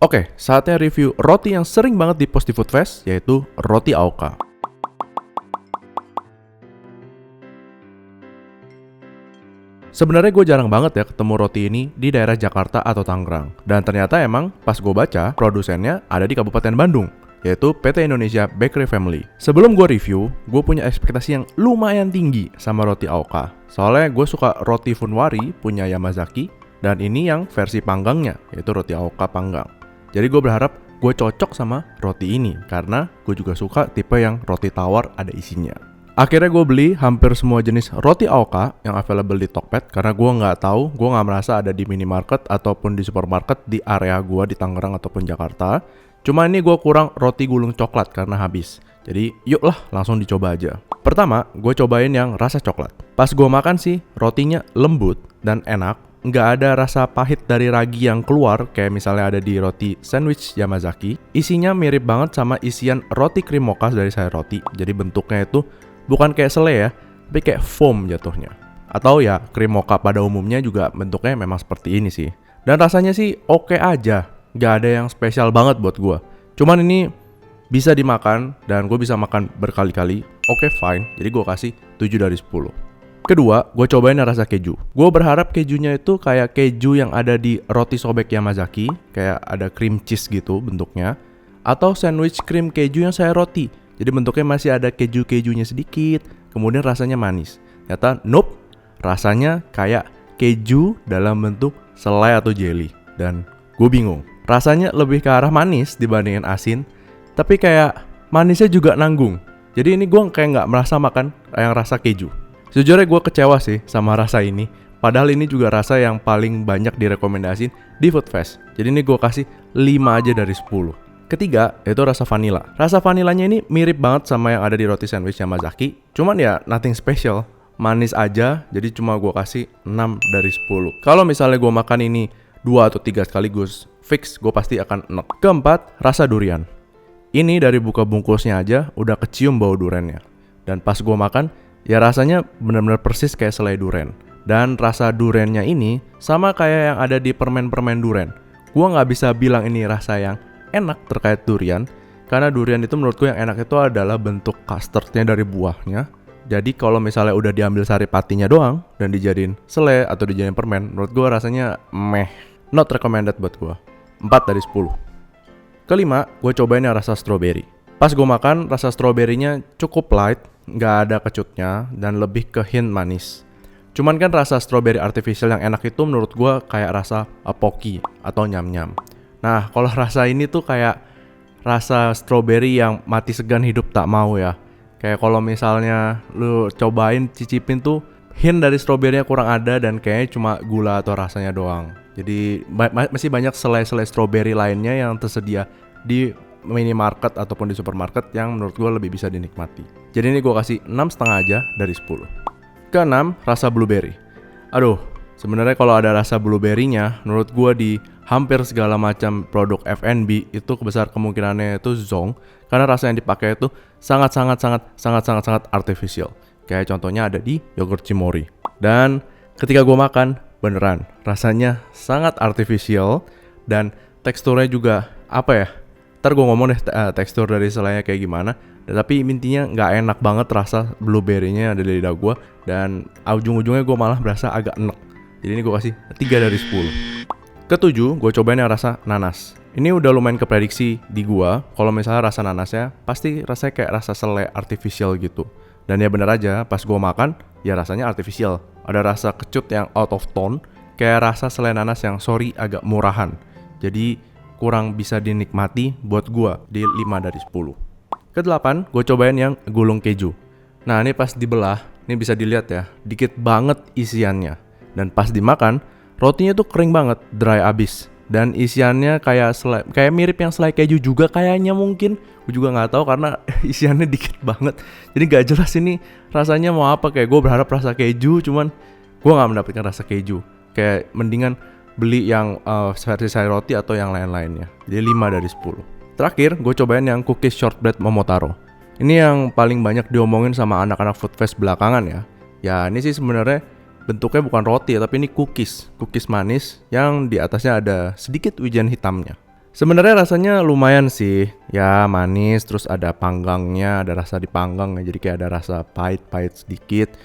Oke, saatnya review roti yang sering banget di-post di Foodfest, yaitu roti Aoka. Sebenarnya gue jarang banget ya ketemu roti ini di daerah Jakarta atau Tangerang. Dan ternyata emang pas gue baca, produsennya ada di Kabupaten Bandung, yaitu PT Indonesia Bakery Family. Sebelum gue review, gue punya ekspektasi yang lumayan tinggi sama roti Aoka. Soalnya gue suka roti Funwari punya Yamazaki, dan ini yang versi panggangnya, yaitu roti Aoka panggang. Jadi gue berharap gue cocok sama roti ini, karena gue juga suka tipe yang roti tawar ada isinya. Akhirnya gue beli hampir semua jenis roti Aoka yang available di Tokped, karena gue nggak merasa ada di minimarket ataupun di supermarket di area gue di Tangerang ataupun Jakarta. Cuma ini gue kurang roti gulung coklat karena habis. Jadi yuk lah langsung dicoba aja. Pertama, gue cobain yang rasa coklat. Pas gue makan sih, rotinya lembut dan enak. Nggak ada rasa pahit dari ragi yang keluar kayak misalnya ada di roti sandwich Yamazaki. Isinya mirip banget sama isian roti krim mocha dari Sari Roti. Jadi bentuknya itu bukan kayak selai ya, tapi kayak foam jatuhnya. Atau ya krim mocha pada umumnya juga bentuknya memang seperti ini sih. Dan rasanya sih oke aja, nggak ada yang spesial banget buat gue. Cuman ini bisa dimakan dan gue bisa makan berkali-kali. Oke fine, jadi gue kasih 7 dari 10. Kedua, gue cobain yang rasa keju. Gue berharap kejunya itu kayak keju yang ada di roti sobek Yamazaki, kayak ada cream cheese gitu bentuknya. Atau sandwich krim keju yang Sari Roti. Jadi bentuknya masih ada keju-kejunya sedikit, kemudian rasanya manis. Ternyata nope, rasanya kayak keju dalam bentuk selai atau jelly. Dan gue bingung, rasanya lebih ke arah manis dibandingin asin, tapi kayak manisnya juga nanggung. Jadi ini gue kayak nggak merasa makan yang rasa keju. Sejujurnya gue kecewa sih sama rasa ini. Padahal ini juga rasa yang paling banyak direkomendasiin di Foodfest. Jadi ini gue kasih 5 aja dari 10. Ketiga, yaitu rasa vanila. Rasa vanilanya ini mirip banget sama yang ada di roti sandwich Yamazaki. Cuman ya nothing special. Manis aja, jadi cuma gue kasih 6 dari 10. Kalau misalnya gue makan ini 2 atau 3 sekaligus, fix gue pasti akan enak. Keempat, rasa durian. Ini dari buka bungkusnya aja udah kecium bau duriannya. Dan pas gue makan, ya rasanya benar-benar persis kayak selai durian. Dan rasa duriannya ini sama kayak yang ada di permen-permen durian. Gue nggak bisa bilang ini rasa yang enak terkait durian, karena durian itu menurutku yang enak itu adalah bentuk custardnya dari buahnya. Jadi kalau misalnya udah diambil sari patinya doang dan dijadiin selai atau dijadiin permen, menurut gue rasanya meh. Not recommended buat gue. 4 dari 10. Kelima, gue cobain yang rasa strawberry. Pas gue makan, rasa strawberry-nya cukup light, nggak ada kecutnya, dan lebih ke hint manis. Cuman kan rasa strawberry artificial yang enak itu menurut gue kayak rasa pocky atau nyam-nyam. Nah, kalau rasa ini tuh kayak rasa strawberry yang mati segan hidup tak mau ya. Kayak kalau misalnya lu cobain cicipin tuh hint dari strawberry-nya kurang ada dan kayaknya cuma gula atau rasanya doang. Jadi masih banyak selai-selai strawberry lainnya yang tersedia di minimarket ataupun di supermarket yang menurut gue lebih bisa dinikmati. Jadi ini gue kasih 6,5 aja dari 10. Keenam, rasa blueberry. Aduh, sebenarnya kalau ada rasa blueberry-nya, menurut gue di hampir segala macam produk F&B itu besar kemungkinannya itu zonk, karena rasa yang dipakai itu sangat artificial. Kayak contohnya ada di yogurt Cimory. Dan ketika gue makan, beneran rasanya sangat artificial dan teksturnya juga apa ya? Ntar gue ngomong deh tekstur dari selainya kayak gimana. Tapi intinya nggak enak banget rasa blueberry-nya ada di lidah gue. Dan ujung-ujungnya gue malah berasa agak enek. Jadi ini gue kasih 3 dari 10. Ketujuh, gue cobain yang rasa nanas. Ini udah lumayan keprediksi di gue. Kalau misalnya rasa nanasnya pasti rasanya kayak rasa selai artificial gitu. Dan ya bener aja, pas gue makan ya rasanya artificial. Ada rasa kecut yang out of tone, kayak rasa selai nanas yang agak murahan. Jadi kurang bisa dinikmati buat gue di 5 dari 10. Kedelapan, gue cobain yang gulung keju. Nah ini pas dibelah, ini bisa dilihat ya, dikit banget isiannya. Dan pas dimakan, rotinya tuh kering banget, dry abis. Dan isiannya kayak mirip yang selai keju juga kayaknya mungkin. Gue juga nggak tahu karena isiannya dikit banget. Jadi nggak jelas ini rasanya mau apa. Kayak gue berharap rasa keju, cuman gue nggak mendapatkan rasa keju. Kayak mendingan beli yang versi Sari Roti atau yang lain-lainnya. Jadi 5 dari 10. Terakhir, gue cobain yang cookies shortbread Momotaro. Ini yang paling banyak diomongin sama anak-anak Foodfest belakangan ya. Ya ini sih sebenarnya bentuknya bukan roti tapi ini cookies manis yang di atasnya ada sedikit wijen hitamnya. Sebenarnya rasanya lumayan sih, ya manis, terus ada panggangnya, ada rasa dipanggang ya, jadi kayak ada rasa pahit-pahit sedikit.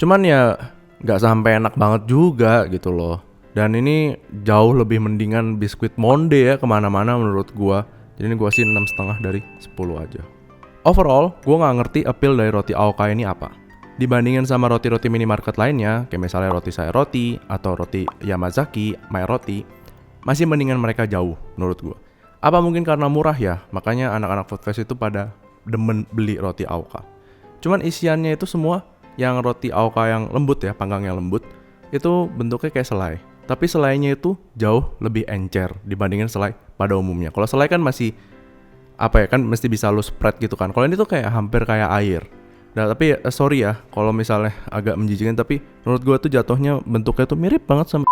Cuman ya nggak sampai enak banget juga gitu loh. Dan ini jauh lebih mendingan biskuit Monde ya kemana-mana menurut gua. Jadi ini gua sih 6,5 dari 10 aja. Overall, gua nggak ngerti appeal dari roti Aoka ini apa. Dibandingin sama roti-roti minimarket lainnya, kayak misalnya roti Saya Roti atau roti Yamazaki, My Roti, masih mendingan mereka jauh menurut gua. Apa mungkin karena murah ya, makanya anak-anak food fest itu pada demen beli roti Aoka. Cuman isiannya itu semua yang roti Aoka yang lembut ya, panggangnya lembut, itu bentuknya kayak selai. Tapi selainya itu jauh lebih encer dibandingin selai pada umumnya. Kalau selai kan masih apa ya, kan mesti bisa lu spread gitu kan. Kalau ini tuh kayak hampir kayak air. Nah tapi sorry ya kalau misalnya agak menjijikin, tapi menurut gua tuh jatuhnya bentuknya tuh mirip banget sama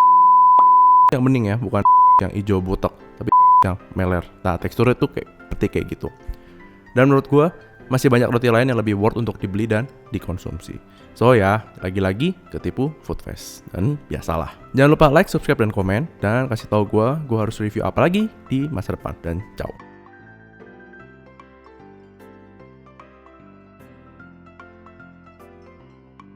yang bening ya, bukan yang hijau botak, tapi yang meler. Nah teksturnya tuh kayak seperti kayak gitu. Dan menurut gua masih banyak roti lain yang lebih worth untuk dibeli dan dikonsumsi. So ya, lagi-lagi ketipu food fest. Dan biasalah. Jangan lupa like, subscribe, dan komen. Dan kasih tahu gua harus review apa lagi di masa depan. Dan ciao.